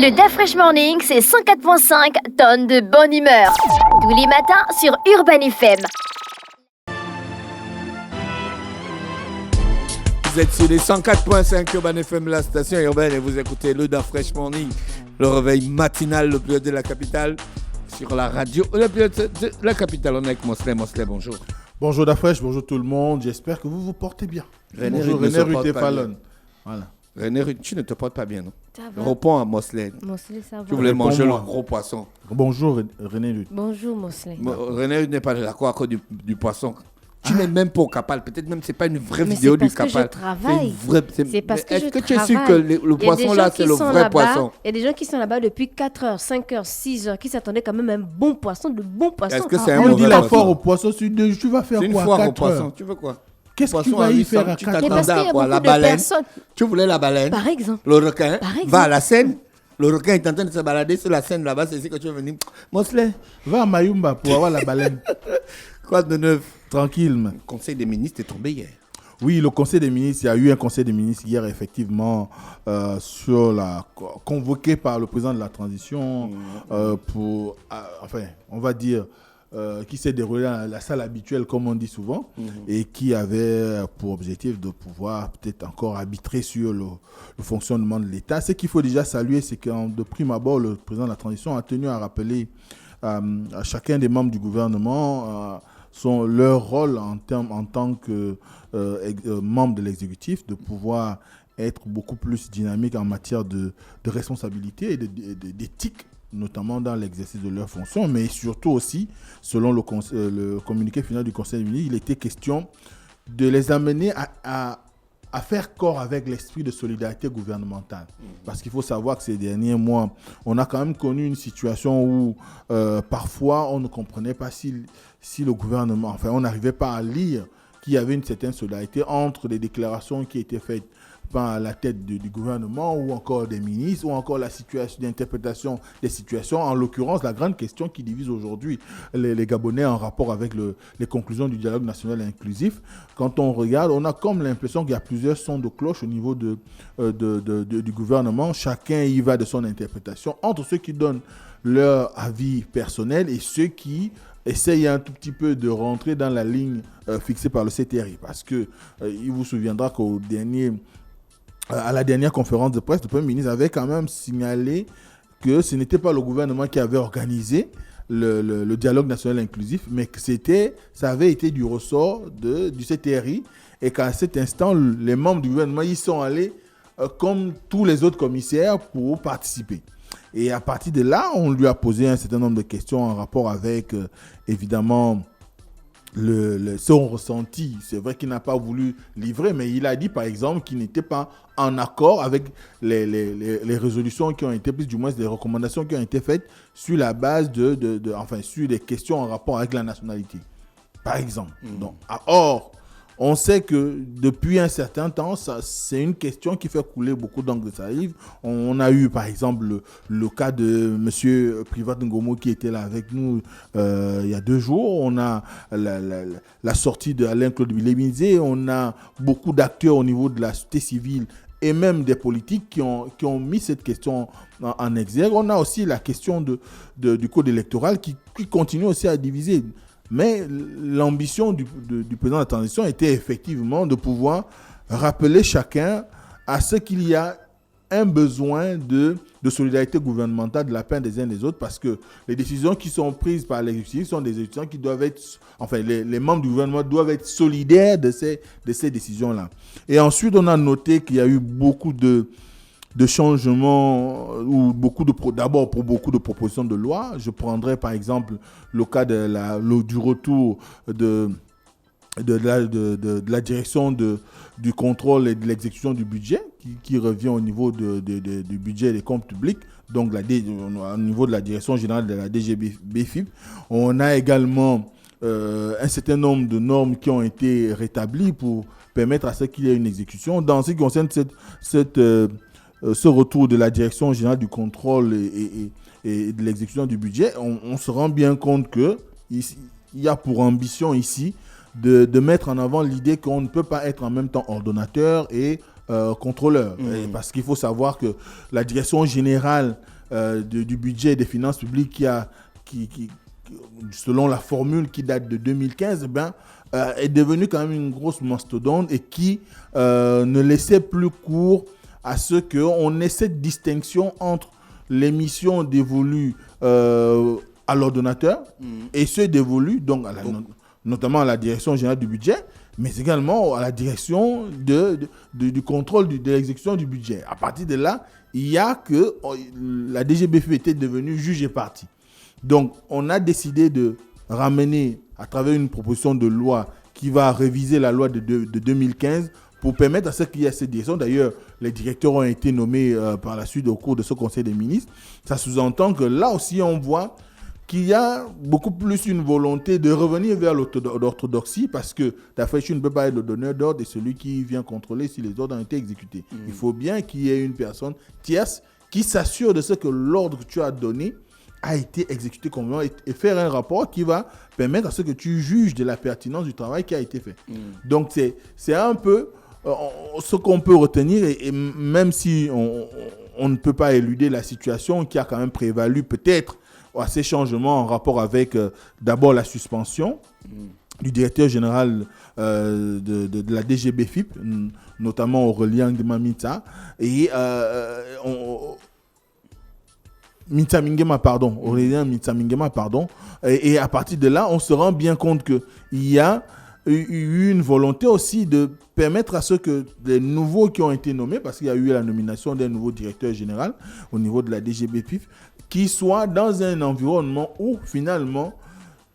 Le DA Fresh Morning, c'est 104.5 tonnes de bonne humeur. Tous les matins sur Urban FM. Vous êtes sur les 104.5 Urban FM, la station urbaine, et vous écoutez le DA Fresh Morning, le réveil matinal le plus de la capitale, sur la radio le plus de la capitale. On est avec Mosley. Mosley, bonjour. Bonjour DA Fresh, bonjour tout le monde, j'espère que vous vous portez bien. Bonjour René Ruté-Fallon. Voilà. René, tu ne te portes pas bien, non? Ça va. Réponds à Mosley. Mosley, ça va. Tu voulais manger le Réponds-moi. gros poisson. Bonjour René Ruté. Bonjour, Mosley. René n'est pas d'accord à cause du poisson. Tu n'es même pas au Capal. Peut-être même c'est pas une vraie Mais vidéo c'est du parce que Capal. je travaille. C'est parce que est-ce je que tu es sûr que travaille. le poisson là, c'est le vrai poisson? Il y a des gens qui sont là-bas depuis 4 heures, 5 heures, 6 heures, qui s'attendaient quand même à un bon poisson, de bon poisson. Est-ce que c'est un On dit mauvais la poisson? foire au poisson, tu vas faire C'est une quoi foire à au 4 poisson. heures? Tu veux quoi? Qu'est-ce que tu Poisson à vas y 800, faire à tu 4 Mais heures? parce qu'il y a t'attendais à quoi? beaucoup La de baleine? personnes. Tu voulais la baleine? Par exemple. Le requin Par exemple. va à la Seine. Le requin est en train de se balader sur la Seine là-bas. C'est ici que tu veux venir. Mosley, Va à Mayumba pour avoir la baleine. quoi de neuf? Tranquille, man. Le conseil des ministres est tombé hier. Oui, le conseil des ministres, il y a eu un conseil des ministres hier, effectivement, convoqué par le président de la transition pour, enfin, on va dire, qui s'est déroulé dans la salle habituelle, comme on dit souvent, et qui avait pour objectif de pouvoir peut-être encore arbitrer sur le fonctionnement de l'État. Ce qu'il faut déjà saluer, c'est que de prime abord, le président de la transition a tenu à rappeler à chacun des membres du gouvernement leur rôle en tant que membre de l'exécutif, de pouvoir être beaucoup plus dynamique en matière de responsabilité et d'éthique, notamment dans l'exercice de leurs fonctions, mais surtout aussi, selon le communiqué final du Conseil des ministres, il était question de les amener à faire corps avec l'esprit de solidarité gouvernementale. Parce qu'il faut savoir que ces derniers mois, on a quand même connu une situation où parfois on ne comprenait pas si le gouvernement, enfin on n'arrivait pas à lire qu'il y avait une certaine solidarité entre les déclarations qui étaient faites par la tête du gouvernement ou encore des ministres ou encore la situation d'interprétation des situations. En l'occurrence, la grande question qui divise aujourd'hui les Gabonais en rapport avec les conclusions du dialogue national inclusif. Quand on regarde, on a comme l'impression qu'il y a plusieurs sons de cloche au niveau du gouvernement. Chacun y va de son interprétation entre ceux qui donnent leur avis personnel et ceux qui essayent un tout petit peu de rentrer dans la ligne fixée par le CTRI. Parce que il vous souviendra à la dernière conférence de presse, le Premier ministre avait quand même signalé que ce n'était pas le gouvernement qui avait organisé le dialogue national inclusif, mais que ça avait été du ressort du CTRI et qu'à cet instant, les membres du gouvernement y sont allés comme tous les autres commissaires pour participer. Et à partir de là, on lui a posé un certain nombre de questions en rapport avec, évidemment, son ressenti. C'est vrai qu'il n'a pas voulu livrer, mais il a dit par exemple qu'il n'était pas en accord avec les résolutions qui ont été prises, du moins des recommandations qui ont été faites sur la base sur des questions en rapport avec la nationalité, par exemple. Donc, or, on sait que depuis un certain temps, c'est une question qui fait couler beaucoup d'encre de salive. On a eu par exemple le cas de M. Privat Ngomo qui était là avec nous il y a 2 jours. On a la sortie d'Alain-Claude Bilémizé. On a beaucoup d'acteurs au niveau de la société civile et même des politiques qui ont mis cette question en exergue. On a aussi la question du code électoral qui continue aussi à diviser. Mais l'ambition du président de la transition était effectivement de pouvoir rappeler chacun à ce qu'il y a un besoin de solidarité gouvernementale de la part des uns des autres, parce que les décisions qui sont prises par l'exécutif sont des décisions qui doivent être, enfin les membres du gouvernement doivent être solidaires de ces décisions-là. Et ensuite, on a noté qu'il y a eu beaucoup de changements ou d'abord pour beaucoup de propositions de loi. Je prendrai par exemple le cas du retour de la direction du contrôle et de l'exécution du budget qui revient au niveau du budget et des comptes publics, donc au niveau de la direction générale de la DGBFIP. On a également un certain nombre de normes qui ont été rétablies pour permettre à ce qu'il y ait une exécution. Dans ce qui concerne ce retour de la direction générale du contrôle et de l'exécution du budget, on se rend bien compte qu'il y a pour ambition ici de mettre en avant l'idée qu'on ne peut pas être en même temps ordonnateur et contrôleur. Parce qu'il faut savoir que la direction générale du budget et des finances publiques qui, selon la formule qui date de 2015, est devenue quand même une grosse mastodonte et qui ne laissait plus cours à ce qu'on ait cette distinction entre les missions dévolues à l'ordonnateur et ceux dévolus donc notamment à la direction générale du budget, mais également à la direction du contrôle de l'exécution du budget. À partir de là, il y a que la DGBF était devenue juge et partie. Donc, on a décidé de ramener à travers une proposition de loi qui va réviser la loi de 2015 pour permettre à ce qu'il y ait cette direction. D'ailleurs, les directeurs ont été nommés par la suite au cours de ce Conseil des ministres. Ça sous-entend que là aussi, on voit qu'il y a beaucoup plus une volonté de revenir vers l'orthodoxie parce que Dafresh ne peut pas être le donneur d'ordre et celui qui vient contrôler si les ordres ont été exécutés. Il faut bien qu'il y ait une personne tierce qui s'assure de ce que l'ordre que tu as donné a été exécuté convenablement et faire un rapport qui va permettre à ce que tu juges de la pertinence du travail qui a été fait. Donc, c'est un peu ce qu'on peut retenir et même si on ne peut pas éluder la situation qui a quand même prévalu peut-être à ces changements en rapport avec d'abord la suspension du directeur général de la DGBFIP, notamment Aurélien Ngema-Mintsa, et Aurélien Mintsa-Mingema, pardon. Et à partir de là, on se rend bien compte qu'il y a eu une volonté aussi de permettre à ceux que les nouveaux qui ont été nommés, parce qu'il y a eu la nomination d'un nouveau directeur général au niveau de la DGBFIP, qui soient dans un environnement où finalement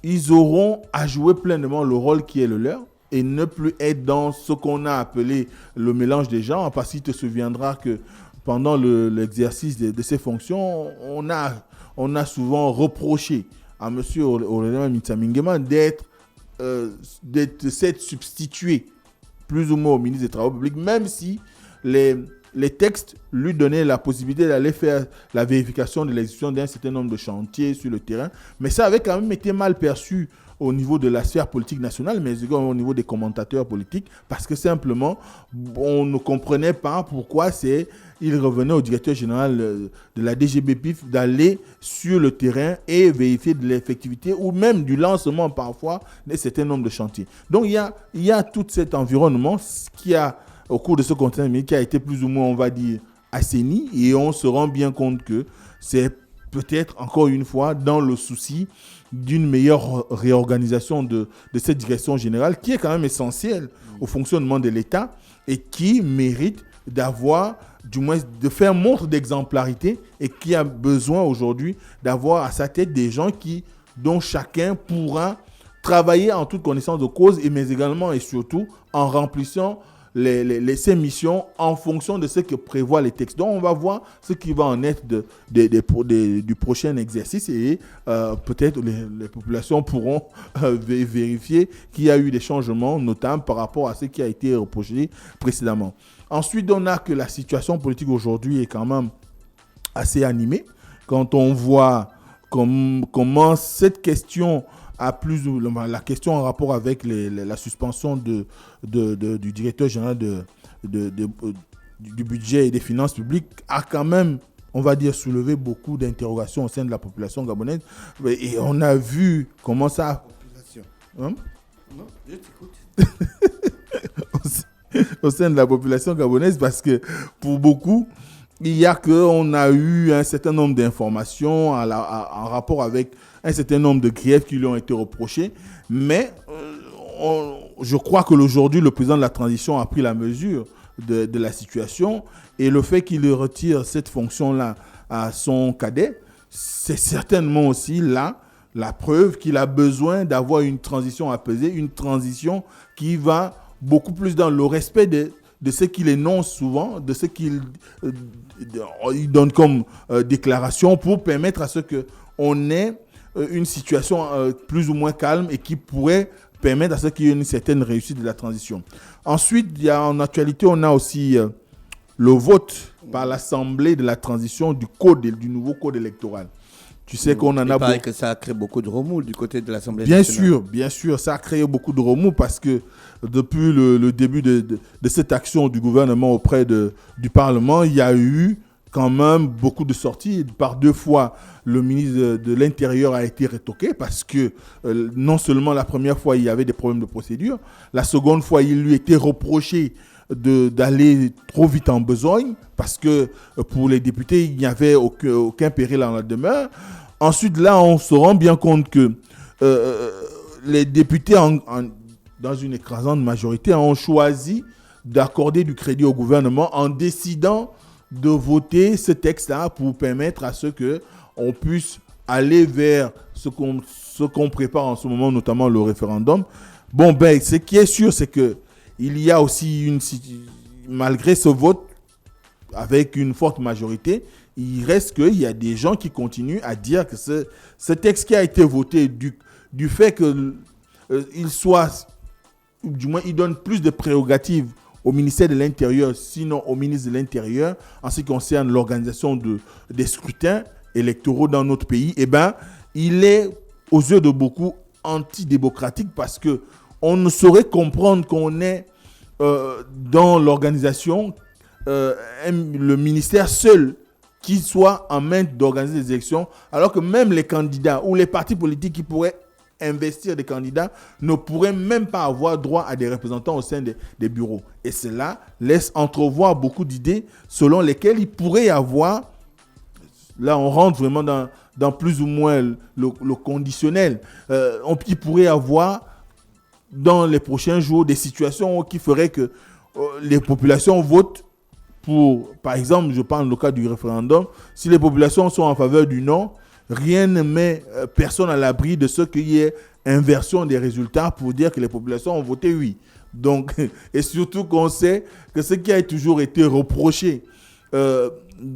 ils auront à jouer pleinement le rôle qui est le leur et ne plus être dans ce qu'on a appelé le mélange des genres, parce qu'il te souviendra que pendant l'exercice de ces fonctions, on a souvent reproché à M. Aurélien Mintsa-Mingema d'être substitué plus ou moins au ministre des Travaux publics, même si les textes lui donnaient la possibilité d'aller faire la vérification de l'exécution d'un certain nombre de chantiers sur le terrain. Mais ça avait quand même été mal perçu au niveau de la sphère politique nationale, mais également au niveau des commentateurs politiques, parce que simplement, on ne comprenait pas pourquoi il revenait au directeur général de la DGBPIF d'aller sur le terrain et vérifier de l'effectivité ou même du lancement parfois d'un certain nombre de chantiers. Donc, il y a tout cet environnement qui a, au cours de ce contexte, qui a été plus ou moins, on va dire, assaini, et on se rend bien compte que c'est peut-être, encore une fois, dans le souci d'une meilleure réorganisation de cette direction générale qui est quand même essentielle au fonctionnement de l'État et qui mérite d'avoir, du moins, de faire montre d'exemplarité et qui a besoin aujourd'hui d'avoir à sa tête des gens dont chacun pourra travailler en toute connaissance de cause, mais également et surtout en remplissant ces missions en fonction de ce que prévoient les textes. Donc, on va voir ce qui va en être du prochain exercice et peut-être les populations pourront vérifier qu'il y a eu des changements, notamment par rapport à ce qui a été reproché précédemment. Ensuite, on a que la situation politique aujourd'hui est quand même assez animée. Quand on voit comment cette question la question en rapport avec la suspension du directeur général du budget et des finances publiques a quand même, on va dire, soulevé beaucoup d'interrogations au sein de la population gabonaise. Et on a vu comment ça... Non, je t'écoute. Au sein de la population gabonaise, parce que pour beaucoup, on a eu un certain nombre d'informations en rapport avec un certain nombre de griefs qui lui ont été reprochés. Mais je crois qu'aujourd'hui, le président de la transition a pris la mesure de la situation. Et le fait qu'il retire cette fonction-là à son cadet, c'est certainement aussi là la preuve qu'il a besoin d'avoir une transition apaisée, une transition qui va beaucoup plus dans le respect de ce qu'il énonce souvent, de ce qu'il donne comme déclaration pour permettre à ce qu'on ait une situation plus ou moins calme et qui pourrait permettre à ce qu'il y ait une certaine réussite de la transition. Ensuite, en actualité, on a aussi le vote par l'Assemblée de la transition du nouveau code électoral Tu sais qu'on en Il a paraît beaucoup. que ça a créé beaucoup de remous du côté de l'Assemblée Bien nationale. sûr, ça a créé beaucoup de remous parce que depuis le début de cette action du gouvernement auprès du Parlement, il y a eu quand même beaucoup de sorties. Par 2 fois, le ministre de l'Intérieur a été retoqué parce que non seulement la première fois, il y avait des problèmes de procédure, la seconde fois, il lui était reproché d'aller trop vite en besogne parce que pour les députés, il n'y avait aucun péril en la demeure. Ensuite, là, on se rend bien compte que les députés, dans une écrasante majorité, ont choisi d'accorder du crédit au gouvernement en décidant de voter ce texte-là pour permettre à ce qu'on puisse aller vers ce qu'on prépare en ce moment, notamment le référendum. Bon, ben, ce qui est sûr, c'est que il y a aussi malgré ce vote, avec une forte majorité, il reste qu'il y a des gens qui continuent à dire que ce texte qui a été voté, du fait qu'il soit, du moins, il donne plus de prérogatives au ministère de l'Intérieur, sinon au ministre de l'Intérieur, en ce qui concerne l'organisation des scrutins électoraux dans notre pays, eh ben, il est, aux yeux de beaucoup, antidémocratique parce qu'on ne saurait comprendre qu'on est dans l'organisation, le ministère seul qui soit en main d'organiser des élections, alors que même les candidats ou les partis politiques qui pourraient investir des candidats ne pourraient même pas avoir droit à des représentants au sein des bureaux. Et cela laisse entrevoir beaucoup d'idées selon lesquelles il pourrait y avoir, là on rentre vraiment dans plus ou moins le conditionnel, il pourrait y avoir dans les prochains jours des situations qui feraient que les populations votent pour, par exemple, je parle le cas du référendum, si les populations sont en faveur du non, rien ne met personne à l'abri de ce qu'il y ait inversion des résultats pour dire que les populations ont voté oui. Donc, et surtout qu'on sait que ce qui a toujours été reproché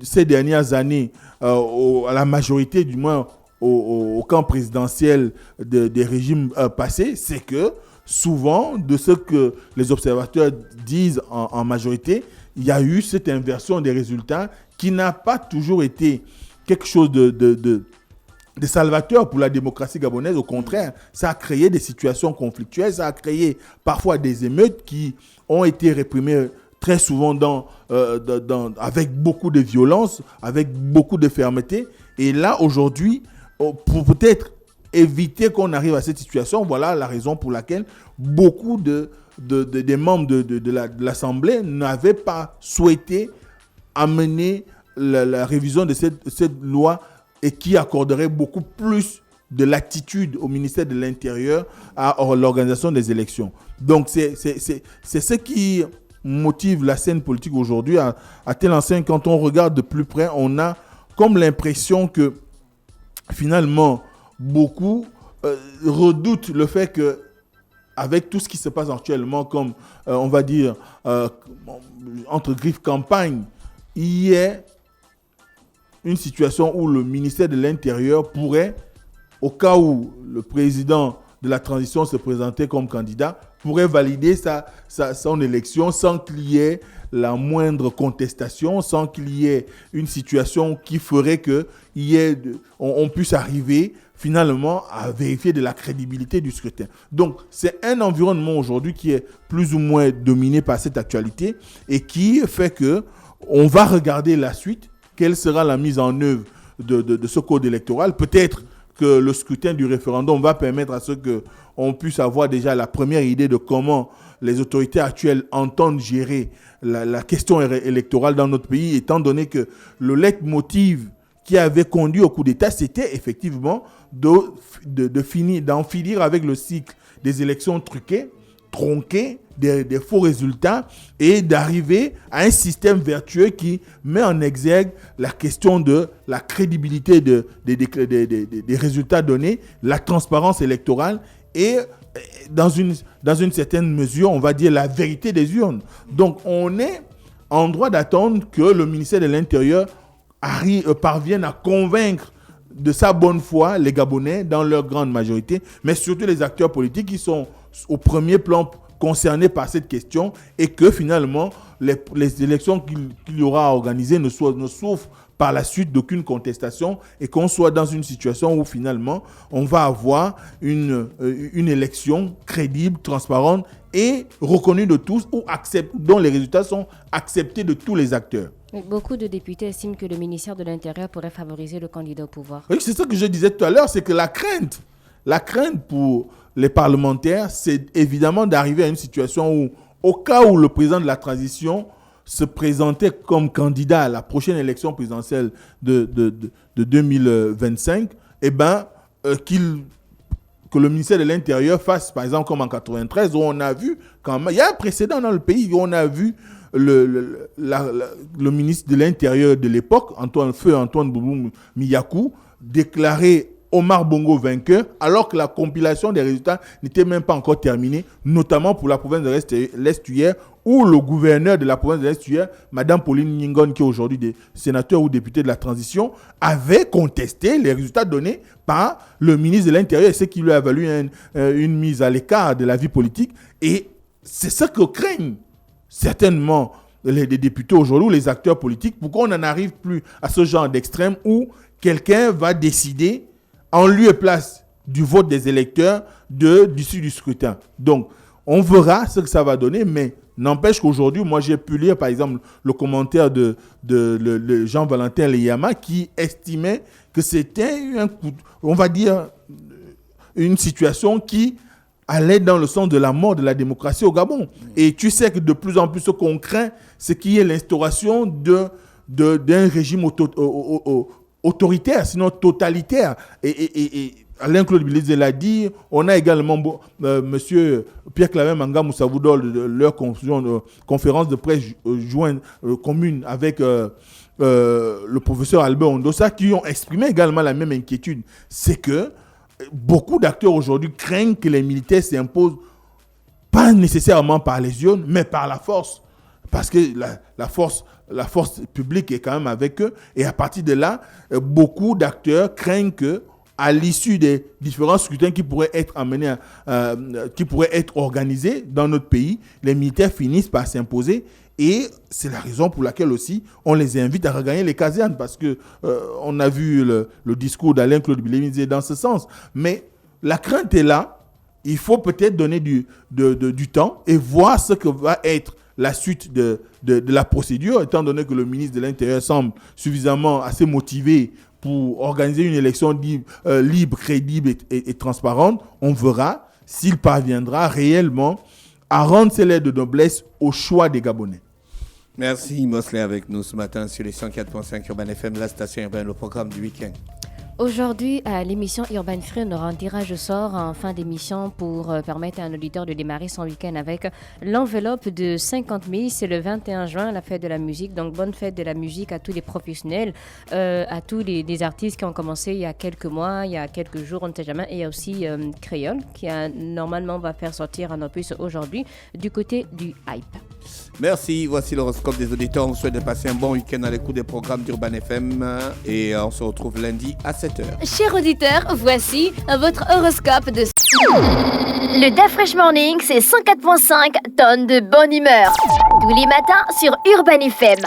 ces dernières années à la majorité, du moins au camp présidentiel des régimes passés, c'est que souvent, de ce que les observateurs disent en majorité, il y a eu cette inversion des résultats qui n'a pas toujours été quelque chose de salvateur pour la démocratie gabonaise. Au contraire, ça a créé des situations conflictuelles, ça a créé parfois des émeutes qui ont été réprimées très souvent avec beaucoup de violence, avec beaucoup de fermeté. Et là, aujourd'hui, pour peut-être éviter qu'on arrive à cette situation, voilà la raison pour laquelle beaucoup des membres de l'Assemblée n'avaient pas souhaité amener la révision de cette loi et qui accorderait beaucoup plus de latitude au ministère de l'Intérieur à l'organisation des élections. Donc, c'est ce qui motive la scène politique aujourd'hui à tel enseigne. Quand on regarde de plus près, on a comme l'impression que finalement, beaucoup redoutent le fait que avec tout ce qui se passe actuellement, comme on va dire, entre griffes campagne, il y ait une situation où le ministère de l'Intérieur pourrait, au cas où le président de la transition se présentait comme candidat, pourrait valider son élection sans qu'il y ait la moindre contestation, sans qu'il y ait une situation qui ferait qu'on puisse arriver finalement à vérifier de la crédibilité du scrutin. Donc, c'est un environnement aujourd'hui qui est plus ou moins dominé par cette actualité et qui fait qu'on va regarder la suite, quelle sera la mise en œuvre de ce code électoral. Peut-être que le scrutin du référendum va permettre à ce qu'on puisse avoir déjà la première idée de comment les autorités actuelles entendent gérer la question électorale dans notre pays, étant donné que le leitmotiv qui avait conduit au coup d'État, c'était effectivement d'en finir avec le cycle des élections truquées, tronquées, des faux résultats et d'arriver à un système vertueux qui met en exergue la question de la crédibilité des résultats donnés, la transparence électorale et dans une certaine mesure, on va dire la vérité des urnes. Donc, on est en droit d'attendre que le ministère de l'Intérieur parvienne à convaincre de sa bonne foi les Gabonais dans leur grande majorité, mais surtout les acteurs politiques qui sont au premier plan concernés par cette question et que finalement les élections qu'il y aura à organiser ne souffrent par la suite d'aucune contestation et qu'on soit dans une situation où finalement on va avoir une élection crédible, transparente et reconnue de tous, dont les résultats sont acceptés de tous les acteurs. Beaucoup de députés estiment que le ministère de l'Intérieur pourrait favoriser le candidat au pouvoir. Oui, c'est ça que je disais tout à l'heure, c'est que la crainte pour les parlementaires, c'est évidemment d'arriver à une situation où, au cas où le président de la transition se présentait comme candidat à la prochaine élection présidentielle de 2025, que le ministère de l'Intérieur fasse, par exemple, comme en 93, où on a vu, il y a un précédent dans le pays, où on a vu le ministre de l'Intérieur de l'époque, Antoine Boubou Miyakou, déclarer Omar Bongo vainqueur, alors que la compilation des résultats n'était même pas encore terminée, notamment pour la province de l'Est-Tuaire, où le gouverneur de la province de l'Est-Tuaire, Mme Pauline Ningon, qui est aujourd'hui sénateur ou député de la transition, avait contesté les résultats donnés par le ministre de l'Intérieur, et ce qui lui a valu une mise à l'écart de la vie politique. Et c'est ça que craignent certainement les députés aujourd'hui, ou les acteurs politiques. Pourquoi on n'en arrive plus à ce genre d'extrême où quelqu'un va décider en lieu et place du vote des électeurs d'issue du scrutin. Donc, on verra ce que ça va donner, mais n'empêche qu'aujourd'hui, moi j'ai pu lire par exemple le commentaire de Jean-Valentin Leyama qui estimait que c'était une situation qui allait dans le sens de la mort de la démocratie au Gabon. Et tu sais que de plus en plus ce qu'on craint, c'est qu'il y ait l'instauration d'un régime autoritaire, sinon totalitaire. Et Alain-Claude Bilizé l'a dit, on a également M. Pierre-Claver Manga Moussavoudol de leur conférence de presse commune avec le professeur Albert Ondossa qui ont exprimé également la même inquiétude. C'est que beaucoup d'acteurs aujourd'hui craignent que les militaires s'imposent pas nécessairement par les urnes, mais par la force. Parce que la force publique est quand même avec eux. Et à partir de là, beaucoup d'acteurs craignent que, à l'issue des différents scrutins qui pourraient être qui pourraient être organisés dans notre pays, les militaires finissent par s'imposer. Et c'est la raison pour laquelle aussi on les invite à regagner les casernes, parce que on a vu le discours d'Alain-Claude Bilizé dans ce sens. Mais la crainte est là. Il faut peut-être donner du temps et voir ce que va être la suite de la procédure, étant donné que le ministre de l'Intérieur semble suffisamment assez motivé pour organiser une élection libre, crédible et transparente. On verra s'il parviendra réellement à rendre ses lettres de noblesse au choix des Gabonais. Merci Mosley avec nous ce matin sur les 104.5 Urban FM, la station urbaine, le programme du week-end. Aujourd'hui, à l'émission Urban Free, on aura un tirage au sort en fin d'émission pour permettre à un auditeur de démarrer son week-end avec l'enveloppe de 50 000. C'est le 21 juin, la fête de la musique. Donc, bonne fête de la musique à tous les professionnels, à tous les artistes qui ont commencé il y a quelques mois, il y a quelques jours, on ne sait jamais. Et il y a aussi Créole qui normalement va faire sortir un opus aujourd'hui du côté du hype. Merci, voici l'horoscope des auditeurs. On vous souhaite de passer un bon week-end à l'écoute des programmes d'Urban FM et on se retrouve lundi à 7h. Chers auditeurs, voici votre horoscope de... Le DAF Fresh Morning, c'est 104.5 tonnes de bonne humeur. Tous les matins sur Urban FM.